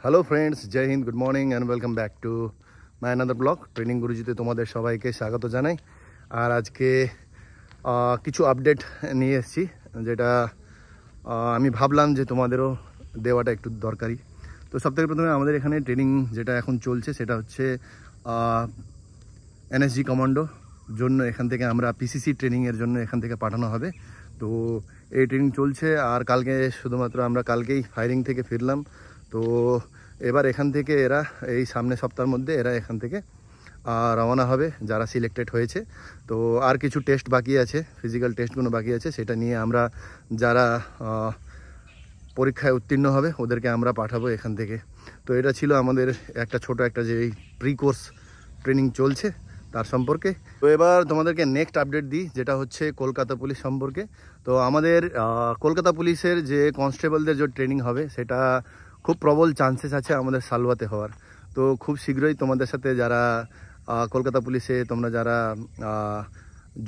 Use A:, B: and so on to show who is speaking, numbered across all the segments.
A: Hello friends, জয় Hind, good morning and welcome back to my another blog. Training গুরুজিতে তোমাদের সবাইকে স্বাগত জানাই। আর আজকে কিছু আপডেট নিয়ে এসেছি, যেটা আমি ভাবলাম যে তোমাদেরও দেওয়াটা একটু দরকারি। তো সবথেকে প্রথমে আমাদের এখানে ট্রেনিং যেটা এখন চলছে সেটা হচ্ছে এনএসজি কমান্ডো জন্য এখান থেকে আমরা পিসিসি ট্রেনিংয়ের জন্য এখান থেকে পাঠানো হবে। তো এই ট্রেনিং চলছে, আর কালকে শুধুমাত্র আমরা কালকেই ফায়ারিং থেকে ফিরলাম। তো এবার এখান থেকে এরা এই সামনে সপ্তাহের মধ্যে এরা এখান থেকে রওনা হবে, যারা সিলেক্টেড হয়েছে। তো আর কিছু টেস্ট বাকি আছে, ফিজিক্যাল টেস্টগুলো বাকি আছে, সেটা নিয়ে আমরা যারা পরীক্ষায় উত্তীর্ণ হবে ওদেরকে আমরা পাঠাবো এখান থেকে। তো এটা ছিল আমাদের একটা ছোট একটা যে প্রি কোর্স ট্রেনিং চলছে তার সম্পর্কে। তো এবার তোমাদেরকে নেক্সট আপডেট দিই, যেটা হচ্ছে কলকাতা পুলিশ সম্পর্কে। তো আমাদের কলকাতা পুলিশের যে কনস্টেবলদের যে ট্রেনিং হবে সেটা খুব প্রবল চান্সেস আছে আমাদের সালুয়াতে হওয়ার। তো খুব শীঘ্রই তোমাদের সাথে যারা কলকাতা পুলিশে তোমরা যারা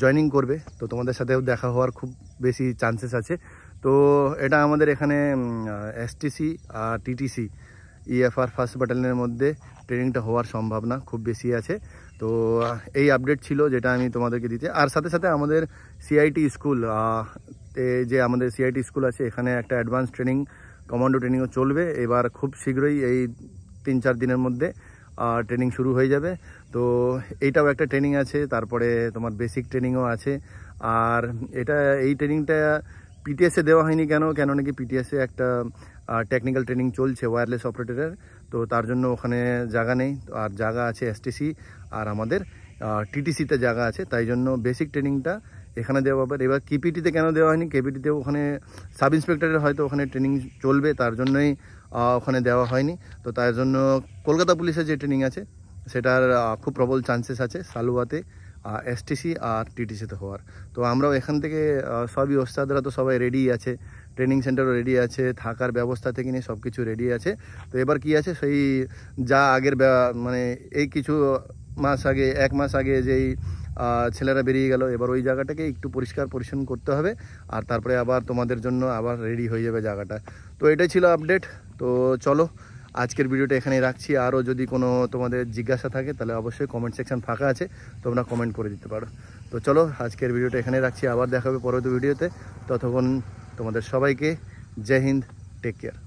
A: জয়েনিং করবে, তো তোমাদের সাথেও দেখা হওয়ার খুব বেশি চান্সেস আছে। তো এটা আমাদের এখানে এসটিসি আর টিটিসি ইএফআর ফার্স্ট ব্যাটালিয়নের মধ্যে ট্রেনিংটা হওয়ার সম্ভাবনা খুব বেশি আছে। তো এই আপডেট ছিল যেটা আমি তোমাদেরকে দিতে। আর সাথে সাথে আমাদের সিআইটি স্কুল, যে আমাদের সিআইটি স্কুল আছে, এখানে একটা অ্যাডভান্স ট্রেনিং কমান্ডো ট্রেনিংও চলবে। এবার খুব শীঘ্রই এই 3-4 দিনের মধ্যে ট্রেনিং শুরু হয়ে যাবে। তো এইটাও একটা ট্রেনিং আছে, তারপরে তোমার বেসিক ট্রেনিংও আছে। আর এই ট্রেনিংটা পিটিএসে দেওয়া হয়নি কেন নাকি পিটিএসে একটা টেকনিক্যাল ট্রেনিং চলছে ওয়্যারলেস অপারেটরের, তো তার জন্য ওখানে জায়গা নেই। আর জায়গা আছে এসটিসি আর আমাদের টিটিসিতে জায়গা আছে, তাই জন্য বেসিক ট্রেনিংটা এখানে দেওয়া হবে। এবার কেপিটিতে কেন দেওয়া হয়নি, কেপিটিতেও ওখানে সাব ইন্সপেক্টরের হয়তো ওখানে ট্রেনিং চলবে, তার জন্যই ওখানে দেওয়া হয়নি। তো তার জন্য কলকাতা পুলিশের যে ট্রেনিং আছে সেটার খুব প্রবল চান্সেস আছে সালুয়াতে, এসটিসি আর টিটিসিতে হওয়ার। তো আমরাও এখান থেকে সবই ওস্তাদরা তো সবাই রেডি আছে, ট্রেনিং সেন্টারও রেডি আছে, থাকার ব্যবস্থা থেকে নিয়ে সব কিছু রেডি আছে। তো এবার কি আছে, সেই যা আগের মানে এই কিছু মাস আগে, 1 মাস আগে যেই ছেলেরা বেরিয়ে গেল, এবার ওই জায়গাটাকে একটু পরিষ্কার পরিচ্ছন্ন করতে হবে, আর তারপরে আবার তোমাদের জন্য আবার রেডি হয়ে যাবে জায়গাটা। তো এটাই ছিল আপডেট। তো চলো আজকের ভিডিওটা এখানেই রাখছি। আরও যদি কোনো তোমাদের জিজ্ঞাসা থাকে তাহলে অবশ্যই কমেন্ট সেকশন ফাঁকা আছে, তোমরা কমেন্ট করে দিতে পারো। তো চলো আজকের ভিডিওটা এখানেই রাখছি, আবার দেখা হবে পরবর্তী ভিডিওতে। ততক্ষণ তোমাদের সবাইকে জয় হিন্দ, টেক কেয়ার।